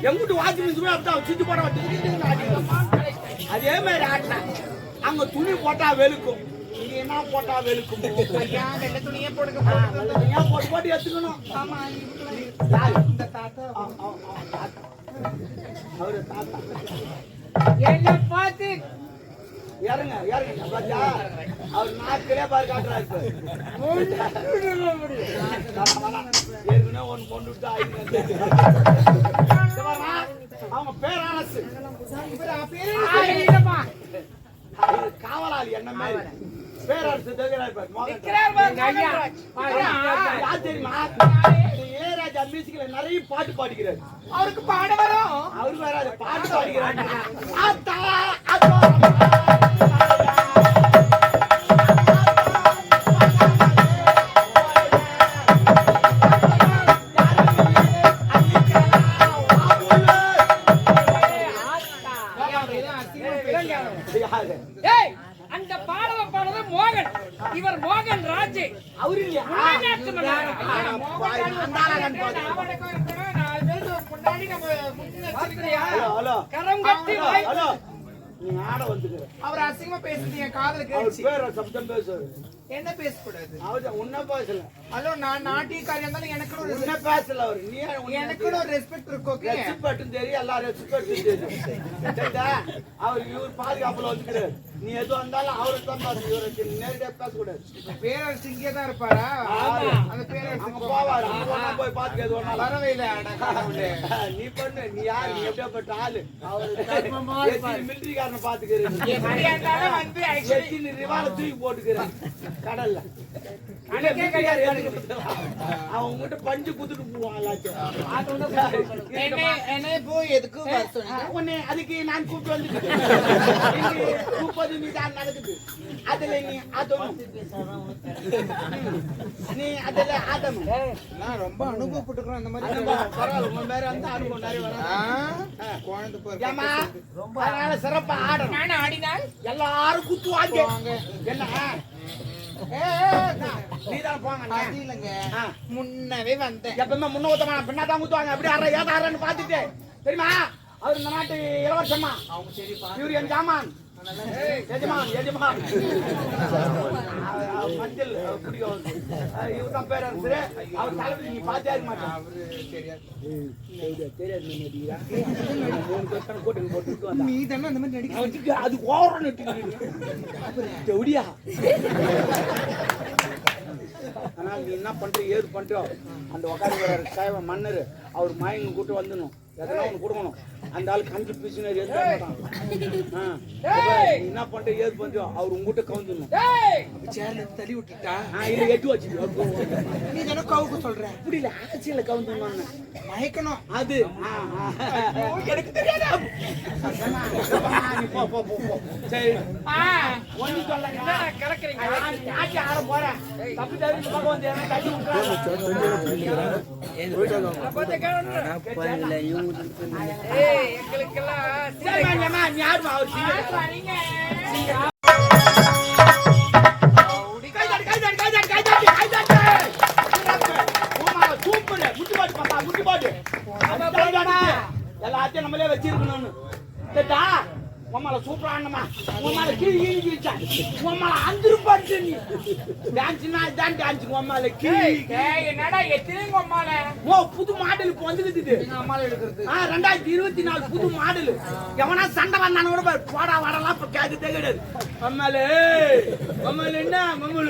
எங்கிட்டு watch miss அப்படிதான் சுத்தி போட அதே மாதிரி ஆட்டினா அங்க துணி போட்டா வெளுக்கும், இங்க என்ன போட்டா வெளுக்கும். வெள்ள துணியே போடுங்க, போட்டு போட்டு எடுத்துக்கணும். இந்த தாத்தா அவரு தாத்தா என்ன பார்த்து இறங்க இறங்க பாத்தா அவர் நாக்கிலே பாரு காட்டுறாரு. ஏற்கனவே ஒன்னு கொண்டு விட்டு அவங்க பேரானசு காவலாளி என்ன மாதிரி பேரரசு தெரியுமா? ஏராஜா மியூசிக்ல நிறைய பாட்டு பாடிக்கிறார். அவருக்கு பாட வரும், அவருக்கு வராது, பாட்டு பாடிக்கிறார். அந்த பாடவ மோகன், இவர் மோகன் ராஜ். அவரு இல்லையா? நீ ஆட வந்துக்கிற அவர் அசிங்கமா பேசுறீங்க, காதலுக்கு சப்தம் பேசுவாரு. என்ன பேசக்கூடாது? அவரு உன்ன பேசல. ஹலோ, நான் நாட்டியக்காரி இருந்தாலும் எனக்கு உன்ன பேசல. அவரு நீ எனக்கு ஒரு ரெஸ்பெக்ட் இருக்கும். ரெஸ்பெக்ட் தெரியும், எல்லாரும் ரெஸ்பெக்ட் தெரியும். அவர் இவர் பாதுகாப்புல வந்துக்கிறாரு. நீ எதுவும் வந்தாலும் அவருக்கு தான் பேச, இவருக்கு நேரடியா பேசக்கூடாது. பேரரசு இங்கே தான் இருப்பாரா? அந்த பேரரசு அங்க போவாரு, அங்க ஒன்னா போய் பாத்துக்க. எது ஒன்னா வரவே இல்லை. நீ பண்ணு, நீ யாரு? நீ எப்படியாப்பட்ட ஆளு? அவரு மிலிட்டரிக்காரனை பாத்துக்கிறேன், ரிவால தூக்கி போட்டுக்கிறேன் கடல்ல. அவன் உங்ககிட்ட பஞ்சு குத்துட்டு போவான் எல்லாத்தையும். அதுக்கு நான் கூப்பிட்டு வந்துட்டேன். 30 மீட்டர் நடக்குது. அதுல நீ ஆதம், நீ அதுல ஆதம். நான் ரொம்ப அனுபவப்பட்டுக்கிறேன் அந்த மாதிரி. பரவாயில்ல, உங்க பேர் வந்து அனுபவம் நிறைய வரும். அதனால சிறப்பா ஆடணும். நான் ஆடினால் எல்லாரும் குத்துவாங்க. என்ன நீதான் போங்க. முன்னவே வந்தேன். எப்பவுமே முன்ன ஊத்தமா பின்னாதான் ஊத்துவாங்க. அப்படி ஏதாரன்னு பாத்துட்டு தெரியுமா? அவர் இந்த நாட்டு இளவரசம்மா, இவரு என் ஜாமான் எஜமான். எஜமான் மஞ்சள் பிடிக்கும். இவர் தான் பேரரசு. அவர் தலைவர் நீங்க பாத்தே இருக்க மாட்டேன். நீ தானே அந்த மாதிரி நடிக்க. அது ஓரம் எப்படியா? ஆனால் நீ என்ன பண்ற, ஏது பண்றோம்? அந்த உக்காந்து மன்னர் அவர் மயங்க கூட்டு வந்துடணும், எதனா ஒண்ணு கொடுக்கணும். அந்த ஆளு கஞ்சி பீசுனர் எது என்ன பண்ற, ஏது பண்றோம்? அவர் உங்ககிட்ட கவுந்துடணும். சேர்ல தள்ளி விட்டுட்டா இல்ல எட்டு வச்சு நீ தானே கவுக்கு சொல்ற. புரியல, ஆட்சியில கவுந்துடணும், மயக்கணும். அது எனக்கு தெரியாது. போ போ போ போ. சரி ஒண்ணு சொல்ல கலக்குறீங்க. ஆட்சி ஆட போறேன். தப்பு தவிர பக்கம் வந்து கட்டி எல்லாத்தையும் நம்மளே வச்சிருக்கணும்னு உம்மால சூப்பரானமா, உம்மால கீழ் கீழிச்சா, உம்மால 5 ரூபாய் நீ டான்ஸ்னா இதான் டான்ஸ். உம்மால கீழ் என்னடா எத்தனை உம்மால? ஓ புது மாடல் இப்போ வந்துக்குது. அம்மால எடுக்கிறது 2024 புது மாடல். எவனா சண்டை வந்தானு கூட போடா வரலாம் இப்ப கேட்கதே கிடையாது. உம்மால உம்மால என்ன உம்மால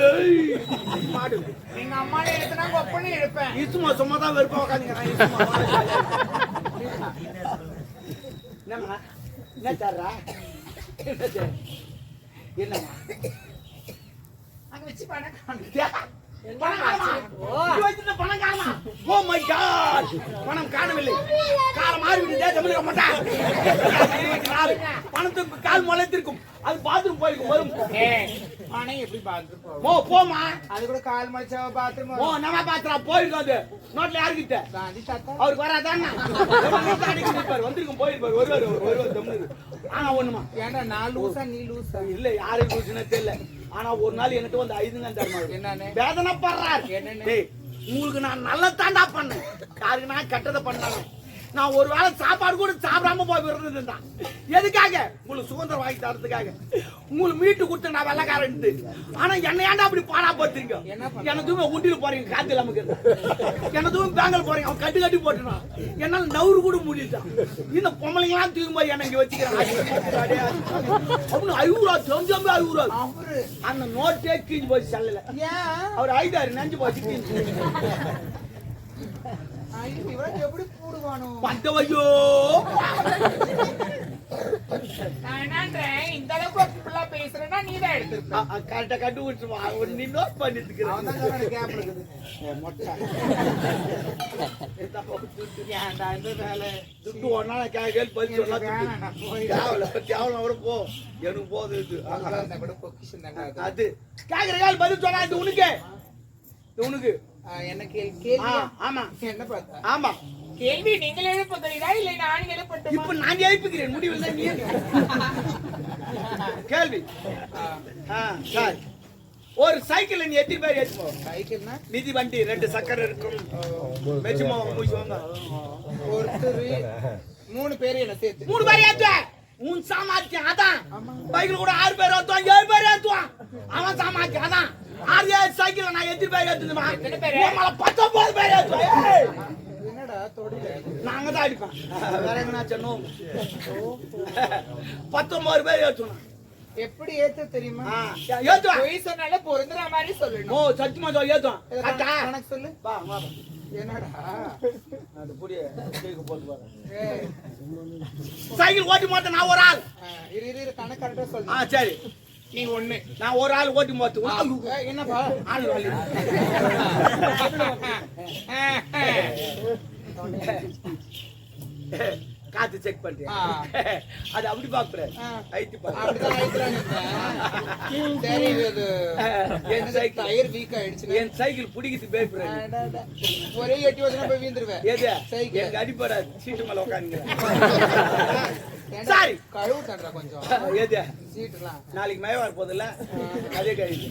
மாடல். நீங்க அம்மால எடுத்தனா ஒப்பனே எடுப்பேன். சும்மா சும்மா தான் வெறுப்பா உட்காந்துக்கிறேன். என்னம்மா என்ன தர்றா? என்னம்மா அங்க வச்சு பணம் பணம் காணவில்லை. காலம் மாறிவிட்டதே தமிழக மாட்டான். பணத்துக்கு கால் முளைத்திருக்கும். அது பாத்ரூம் போயிருக்கும். வரும் பணம் எப்படி பாத்ரூம் போமா? அது கூட கால் முளைச்சா பாத்ரூம். ஓ நம்ம பாத்ரூம் போயிருக்கோம். அது நோட்ல யாருக்கிட்ட அவருக்கு வராதான் வந்திருக்கும். போயிருப்பாரு ஒருவர் தமிழ். ஆனா ஒண்ணுமா, ஏன்னா நான் லூசா நீ லூசா? இல்ல யாரு லூசுன்னு தெரியல. ஆனா ஒரு நாள் என்கிட்ட வந்து 5 தருமாறு என்னன்னு வேதனைப்படுறாரு. உங்களுக்கு நான் நல்ல தாண்டா பண்ணேன், யாருக்கு நான் கெட்டதை பண்ணாங்க. நான் ஒரு வேளை சாப்பாடு கூட சாப்பிடாம போய் விடுறதுதான். எதுக்காக? உங்களுக்கு சுதந்திரம் வாங்கி தரதுக்காக. உங்களுக்கு மீட்டு கொடுத்து நான் வெள்ளக்காரன்ட்டு. ஆனா என்ன ஏன்டா அப்படி பாடா போட்டுறீங்க? எனதுமே ஊட்டியில போறீங்க, காத்து இல்லாம எனதுமே பேங்கல் போறீங்க, அவன் கட்டி கட்டி போட்டுனான். என்னால நவுறு கூட முடிட்டான். இந்த பொம்பளைங்களாம் தூக்கும் போய் என்ன இங்க வச்சுக்கிறான். அப்படின்னு 50 ரூபா தெரிஞ்சமே 50 ரூபா. அந்த நோட்டே கீஞ்சு போச்சு செல்லல. அவர் 5 நஞ்சு போச்சு கீஞ்சு. எப்படி போடுவானோ பத்தவையோ இந்த அளவுக்கு பேசுறேன்னா நீ தான் எடுத்துருப்ப. கரெக்டா கட்டு விட்டுருவா. நீ நோட் பண்ணிட்டு துட்டு ஒன்னா கேள்வி பதில் சொல்ல போ. எனக்கு போகுது அது கேக்குற கால் பதில் சொன்னா இது உனக்கு உனக்கு என்ன கேள்வி? ஆமா என்ன பார்த்தா? ஆமா கேள்வி நீங்கள் எழுப்புகிறீரா இல்லை நான் எழுப்பட்டும்? இப்ப நான் எழுப்புகிறேன். முடிவில் தான் நீ கேள்வி. சார், ஒரு சைக்கிள் நீ எத்தனை பேர் ஏற்றுவோம்? சைக்கிள்னா மிதி வண்டி 2 சக்கரம் இருக்கும். மெச்சுமா முடிச்சுவாங்க. ஒருத்தர் 3 பேர் என்ன சேர்த்து 3 பேர் ஏற்றுவேன். உன் சாமாத்தியம் அதான். பைக்கில் கூட 6 பேர் ஏற்றுவான், 7 பேர் ஏற்றுவான். அவன் சாமாத்தியம் அதான். 6 சைக்கிள் நான் எத்தனை பேர் ஏற்றுமா? 19 பேர் ஏற்றுவேன். என்னடா தொடில நாங்க தான் அடிப்போம். வேற எங்கனா சொன்னோம். 19 பேர் ஏற்றுவோம். எப்படி ஏத்த தெரியுமா? ஏற்றுவான். பொய் சொன்னால பொருந்துற மாதிரி சொல்லணும். ஓ சத்தியமா சொல்ல ஏற்றுவான். கணக்கு சொல்லு. வா வா. என்னடா அது புரிய கேக்கு போட்டு பாரு. ஏய் சைக்கிள் ஓட்டி மாட்டேன் நான் ஒரு ஆள். இரு கணக்கு கரெக்டா சொல்லு. சரி நீ ஒண்ணு நான் ஒரு ஆள் ஓட்டி மாத்து. என்னப்பா ஆள் வாலி. காத்து செக் பண்ணிட்டியா? அது அப்படி பாக்குறேன். ஐத்தி பாரு. அப்படிதான் ஐத்துறாங்க. சரி இது என் சைக்கிள் டயர் வீக் ஆயிடுச்சு. என் சைக்கிள் புடிக்கிட்டு பேசுறேன். ஒரே எட்டி வச்சா போய் வீந்துருவேன். எது சைக்கிள் எனக்கு அடிப்படாது. சீட்டு மேல உட்காந்துக்கிறேன். சாரி கழுவு தண்டா கொஞ்சம். எது சீட்டுலாம் நாளைக்கு மழை வர போதில்ல, அதே கழிவு.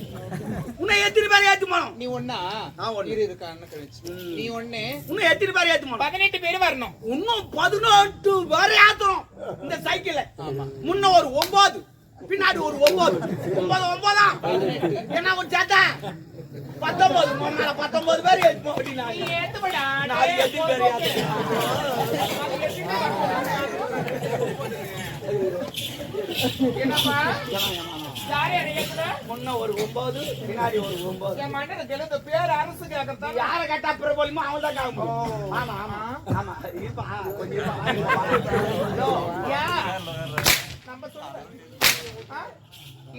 உன்னை எத்தனை பேர் ஏத்துமானோம்? நீ ஒண்ணா? நான் ஒண்ணு. இரு கண்ணு கழிச்சு. நீ ஒண்ணு. உன்னை எத்தனை பேர் ஏத்துமானோம்? 18 பேர் வரணும். இன்னும் 18 பேர் ஏத்துறோம் இந்த சைக்கிள்ல. முன்ன ஒரு 9, பின்னாடி ஒரு 9. 9 என்ன ஒரு சேட்டா 19. முன்னால 19 பேர் ஏத்துவோம். அப்படின்னா நீ ஏத்துபடா. நாளைக்கு எத்தனை பேர் ஏத்துவோம்? என்னப்பா யாரே ஏத்துற? முன்ன ஒரு 9, பின்னாடி ஒரு 9. என் மண்ணு தெலுங்கு பேர் அரசு கேக்கறதா? யார கேட்டா அப்புறம் போலிமா அவன் தான் கேட்கும். ஆமா ஆமா ஆமா இருப்பா கொஞ்சம் இருப்பா. நம்ம சொல்ற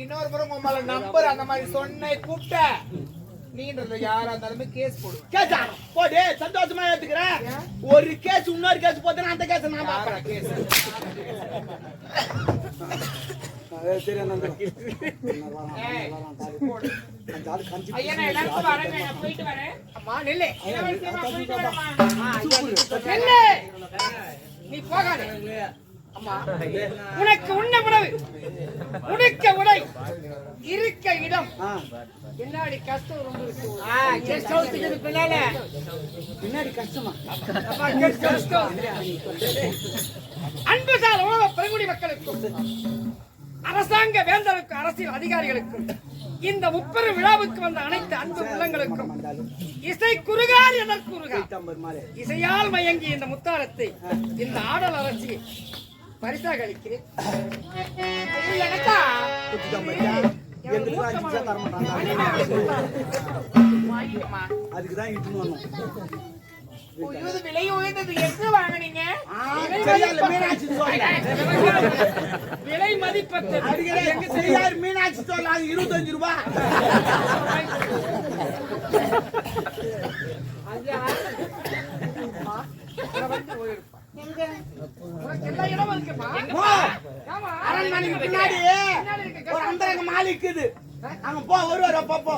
இன்னொரு புறம் உமால நம்பர் அந்த மாதிரி சொன்ன கூப்பிட்ட நீன்றது யாரா இருந்தாலுமே கேஸ் போடுவேன். கேஸா போடு, சந்தோஷமா ஏத்துக்கிறேன். ஒரு கேஸ் இன்னொரு கேஸ் போட்டேன்னா அந்த கேஸ் நான் பாப்பேன். கேஸ் சரி ஐயா நான் எல்லாரும் வரேன், நான் போயிட்டு வரேன். அம்மா நில்லு. போயிட்டு வரேம்மா. நில்லு. நீ போகாத. அம்மா உனக்கு உண்ண உணவு, உடுக்க உடை, இருக்க இடம், பின்னாடி கஷ்டம் ரொம்ப இருக்கு. கெஸ்ட் ஹவுஸ்க்கு பின்னால பின்னாடி கஷ்டமா? கஷ்டம். அன்புசால் உலக பெருங்குடி மக்களுக்கும் அரசாங்க வேந்தருக்கும் அரசியல் அதிகாரிகளுக்கும் இந்த முப்பெரும் விழாவுக்கு வந்த அனைத்து அன்பு உள்ளங்களுக்கும் இசை குறுகார் எதற்குறுகார் இசையால் மயங்கி இந்த முத்தாரத்தை இந்த ஆடல் அரசி பரிசாக அளிக்கிறேன். அதுக்குதான் இட்டு வரணும். விலை உயர்ந்தது எது வாங்கினீங்க? விலை மதிப்பது மீனாட்சி சொல்லலாம் 25 ரூபாய். அரண்மனைக்கு பின்னாடி ஒரு அந்தரங்க மாலி இருக்குது. அங்க போ வருவார் அப்பப்போ.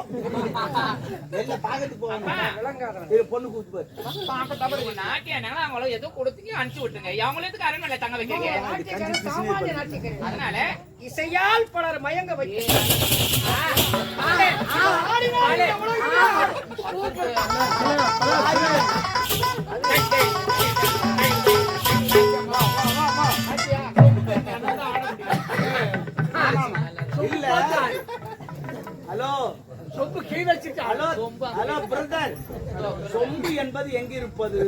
வெளில பாக்கத்து போவாங்க. பொண்ணு கூத்து போய் அவங்கள ஏதோ கொடுத்தீங்க அனுப்பிச்சு விட்டுருங்க. அவங்களுக்கு அரண்மனை தங்க வைக்கிறீங்க. அதனால இசையால் பலர் மயங்க வைக்க கீழ் வச்சுட்டு ஹலோ ஹலோ பிரதர், சொம்பு என்பது எங்க இருப்பது?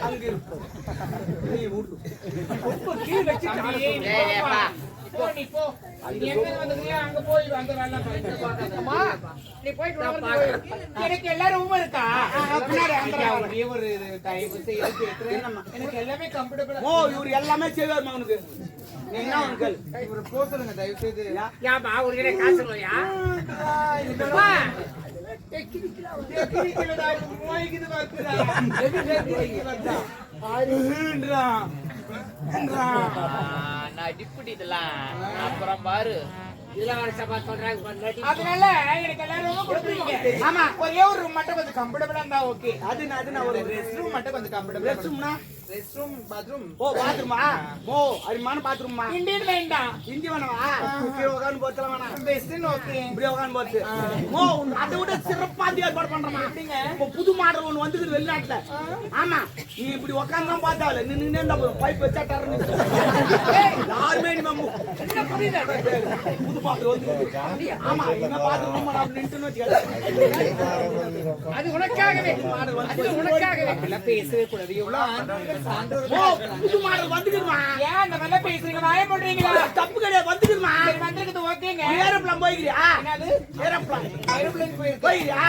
அங்க இருப்பது. நீ விடு. சொம்பு கீழ் வச்சுட்டு நீ போ. நீ எங்க வந்திருக்கியா அங்க போய் அந்த வேலை பாக்காதம்மா. நீ போயிட்டு எனக்கு எல்லா ரூமும் இருக்கா? பின்னாடி அந்த ஒரே ஒரு டைம் எனக்கு எல்லாமே கம்ஃபர்டபிளா. ஓ இவரு எல்லாமே செய்வார் மகனுக்கு. நீ என்ன அங்கிள் இவரை போக சொல்லுங்க தயவு செய்து. ஏன்பா ஒரு கிட்ட காசு இல்லையா? நான் டிப்புடி இதெல்லாம் அப்புறம் பாரு. அதனால எனக்கு எல்லாரும் கொடுத்துருங்க. ஆமா ஒரே ஒரு ரூம் மட்டும் கொஞ்சம் கம்ஃபர்டபிளா இருந்தா ஓகே. அது நான் ஒரு ரெஸ்ட் ரூம் மட்டும் கொஞ்சம் கம்ஃபர்டபிளா. ரெஸ்ட் ரூம்னா ரெஸ்ட் ரூம் பாத்ரூம். ஓ பாத்ரூமா? ஓ அருமான பாத்ரூமா? இந்தியன் வேண்டாம். இந்தி வேணாமா? இப்படி உட்காந்து போத்தலாம் வேணாம். பெஸ்ட்னு ஓகே. இப்படி உட்காந்து போத்து. ஓ அதை விட சிறப்பா ஏற்பாடு பண்றமா? எப்படிங்க? இப்போ புது மாடல் ஒண்ணு வந்துக்குது வெளிநாட்டுல. ஆமா நீ இப்படி உட்காந்து தான் பார்த்தால நின்னுனே இருந்தா பைப் வச்சா டர்னு. யாருமே நீ என்ன புரியுதா? புது மாடல் வந்து. ஆமா என்ன பாத்ரூம் நான் நின்னுட்டு வச்சியா? அது உனக்காகவே. அது உனக்காகவே. எல்லாம் பேசவே கூடாது. இவ்வளவு ஆண்கள் சான்றோர்கள். ஓ புது மாடல் வந்துக்குதுமா? ஏன் அந்த மாதிரி பேசுறீங்க? வாய போடுறீங்களா? தப்பு கிடையாது வந்துக்குதுமா. சரி வந்திருக்குது ஓகேங்க. ஏரோப்ளேன் போய்க்கிறியா? என்னது? ஏரோப்ளேன் ஏரோப்ளேன் போயிருக்கு. போய்க்கிறியா?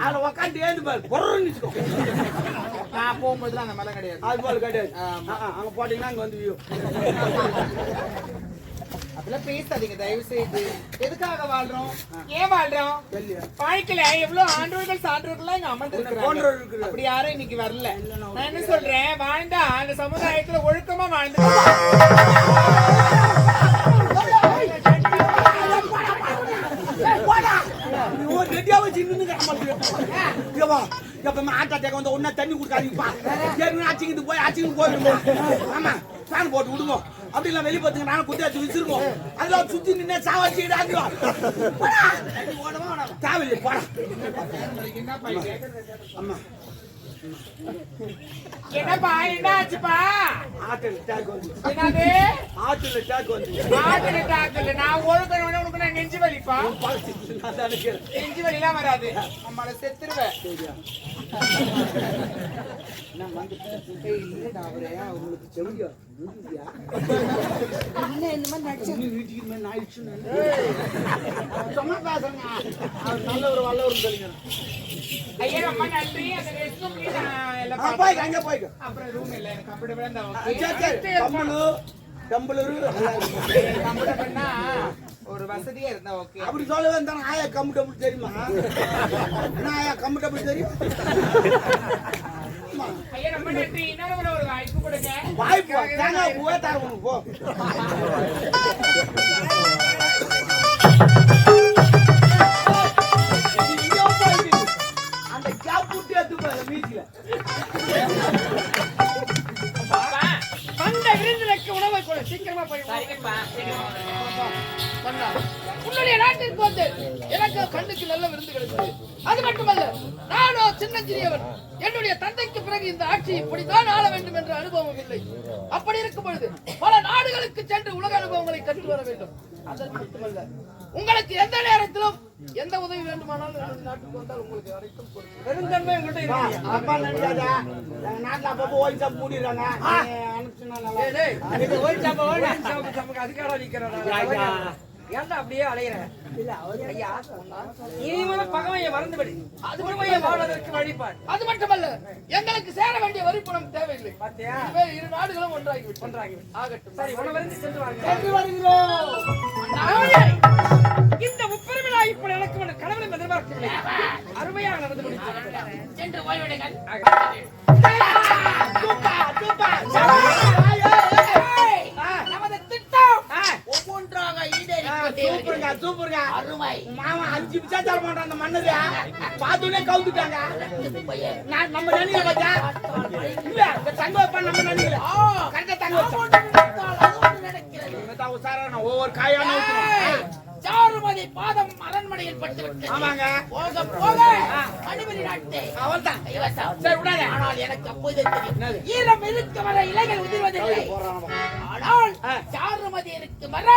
அதுல உட்காந்து ஏந்து பாரு பொறன்னு வச்சுக்கோ. நான் போகும்போதுலாம் அந்த மாதிரி கிடையாது. அது போல கிடையாது. அங்க போட்டீங்கன்னா அங்க வந்து வியூ. அதெல்லாம் பேசாதீங்க தயவு செய்து. எதுக்காக வாழ்றோம்? ஏன் வாழ்றோம்? வாழ்க்கையில எவ்வளவு ஆண்டவர்கள் சான்றோர்கள்லாம் இங்க அமர்ந்திருக்கிறாங்க. அப்படி யாரும் இன்னைக்கு வரல. நான் என்ன சொல்றேன், வாழ்ந்தா அந்த சமுதாயத்துல ஒழுக்கமா வாழ்ந்து தண்ணி கொடுக்காதீங்கப்பா. அச்சிக்கிட்டு போய் அச்சிக்கிட்டு போயிடுவோம். ஆமா ஃபேன் போட்டு விடுவோம். அப்படி எல்லாம் வெளியே பார்த்துங்க நானும் குத்தியாச்சு விசிருவோம். அதெல்லாம் சுத்தி நின்று சாவாச்சு தேவையில்லை போடா. ஆமா என்னப்பா என்ன ஆச்சுப்பா? ஆட்டில் டேக் வந்து என்னது? ஆட்டில் டேக் வந்து ஆட்டில் டேக் இல்ல. நான் ஒழுக்கணும் உனக்கு நான் நெஞ்சு வலிப்பா. நெஞ்சு வலிலாம் வராது. நம்மள செத்துருவேன். அவங்களுக்கு செவியா நல்ல ஒரு வல்லவர் சொல்லுங்க. ஐயா ரொம்ப நன்றி. அந்த ரெஸ்ட் ரூம் எல்லாம் அங்க போய்க்க. அப்புறம் ரூம் இல்ல எனக்கு கம்ஃபர்டபிளா இருந்தா கம்ஃபர்டபிள்னா ஒரு வசதியா இருந்தா ஓகே. அப்படி சொல்லவே இருந்தா ஆயா கம்ஃபர்டபிள் தெரியுமா? ஆயா கம்ஃபர்டபிள் தெரியும். ஐயா ரொம்ப நன்றி. இன்னொரு ஒரு வாய்ப்பு கொடுங்க. வாய்ப்பு தேங்காய் பூவே தரணும் போ. அந்த கேப் புட்டி எடுத்து போய் மீட்டில வந்த விருந்தினருக்கு உணவை கொடு. சீக்கிரமா போய் உன்னுடைய நாட்டிற்கு வந்து எனக்கு கண்ணுக்கு நல்ல விருந்து கிடைத்தது. அது மட்டுமல்ல நானோ சின்னஞ்சிறியவன். என்னுடைய தந்தைக்கு பிறகு இந்த ஆட்சி இப்படித்தான் ஆள வேண்டும் என்ற அனுபவம் இல்லை. அப்படி இருக்கும் பொழுது பல நாடுகளுக்கு சென்று உலக அனுபவங்களை கற்று வர வேண்டும். அதற்கு மட்டுமல்ல உங்களுக்கு எந்த நேரத்திலும் எந்த உதவி வேண்டுமானாலும் எனது நாட்டுக்கு வந்தால் உங்களுக்கு அனைத்தும் பெருந்தன்மை உங்கள்கிட்ட இருக்கு. அப்பா நினைக்காதா நாட்டுல அப்பப்போ ஓய் சாப் மூடிடுறாங்க. அதுக்காக நிக்கிறேன். ஏன்டா அப்படியே அலையிற? பகமையை மறந்துபடி. அது வாழ்வதற்கு வழிபாடு. அது மட்டுமல்ல எங்களுக்கு சேர வேண்டிய வரி பணம் தேவையில்லை. இரு நாடுகளும் ஒன்றாகி ஆகட்டும். சரி உணவருந்து சென்று வருகிறோம். இந்த முப்பெருமிழா இப்ப எனக்கு ஒரு கடவுளை எதிர்பார்க்கவில்லை. அருமையாக நடந்து முடித்தது. நமது திட்டம் ஒவ்வொன்றாக சூப்பருங்க சூப்பருங்க. மாமா 5 நிமிஷம் தர மாட்டான். அந்த மன்னரு பாத்துனே கவுத்துட்டாங்க. நம்ம நன்னில பச்சா இல்ல தங்க வைப்பான். நம்ம நன்னில கரெக்டா தங்க வைப்பான். ஒவ்வொரு காயான சாருமதி பாதம் அரண்மனையில் பட்டிருக்கிறது. ஆமாங்க. போக போக அடிமணி நாட்டே அவள்தான். கைவசம். சரி, விடாத. ஆனால் எனக்கு அப்போது தெரியும் ஈரம் இருக்க வர இலைகள் உதிர்வதில்லை. ஆனால் சாருமதி இருக்கு வர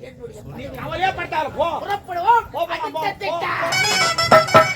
என்னுடைய கவலையே பட்டாரு போ. புறப்படுவோம். போ, போ, போ, அடுத்த போ. திட்டம்.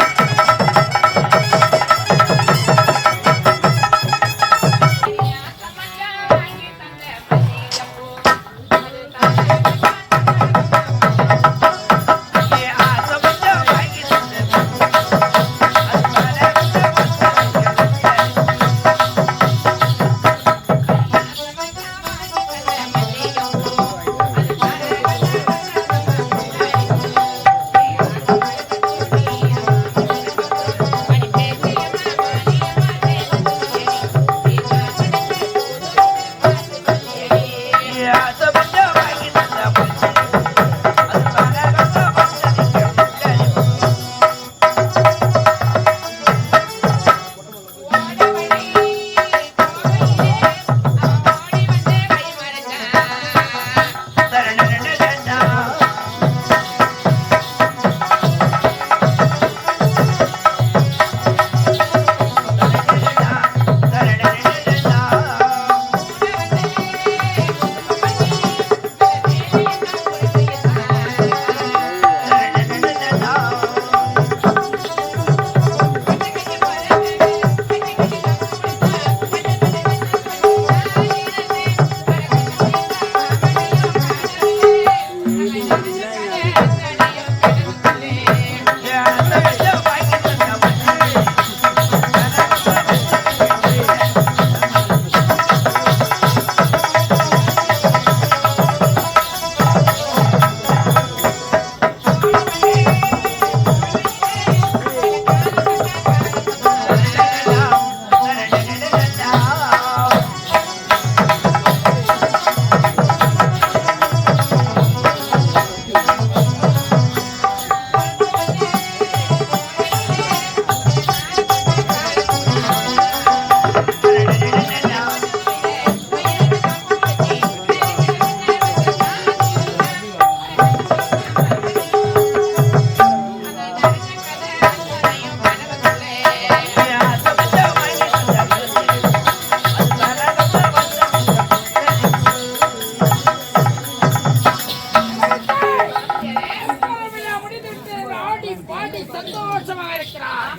சந்தோஷமாக இருக்கிறார்.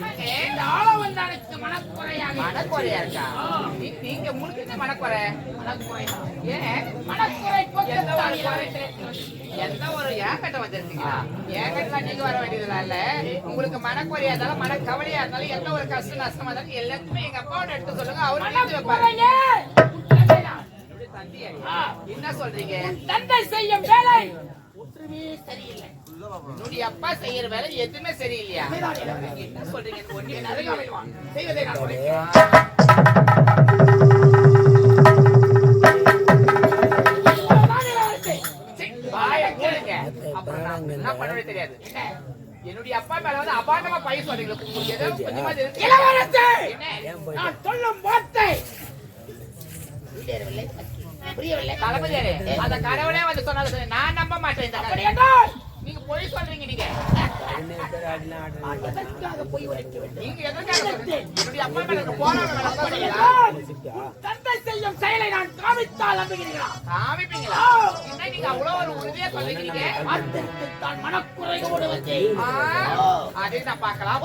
இந்த ஆளவந்தானுக்கு மனக்குறையா இருக்கா? நீங்க முழுக்க மனக்குறை ஏன் மனக்குறை எந்த ஒரு ஏகட்ட வச்சிருக்கீங்களா? ஏகட்டா நீங்க வர வேண்டியதுல இல்ல. உங்களுக்கு மனக்குறையா இருந்தாலும் மனக்கவலையா இருந்தாலும் எந்த ஒரு கஷ்ட நஷ்டமா இருந்தாலும் எல்லாத்துக்குமே எங்க அப்பாவோட எடுத்து சொல்லுங்க. அவரு என்ன சொல்றீங்க? தந்தை செய்யும் வேலை ஒன்றுமே சரியில்லை. என்னுடைய அப்பா செய்யற வேலை எதுவுமே சரியில்லையா? என்ன சொல்றீங்க? செய்வதை நான் என்ன பண்ணவே தெரியாது. என்னுடைய அப்பா மேல வந்து அபாண்டமா பைய சொல்றீங்களா? நான் சொல்லும் வார்த்தை புரியவில்லை. தளபதியாரே, அந்த கடவுளே வந்து சொன்னாலும் நான் நம்ப மாட்டேன். நீங்க பொய் சொல்றீங்க. நீங்க என்னுடைய அப்பா மேல தந்தை செய்யும் செயலை நான் காமித்தால் நம்புகிறீங்களா? காமிப்பீங்களா? என்ன நீங்க அவ்வளவு ஒரு உறுதியா சொல்றீங்க? தான் மனக்குறையோடு வந்து அதை நான் பார்க்கலாம்.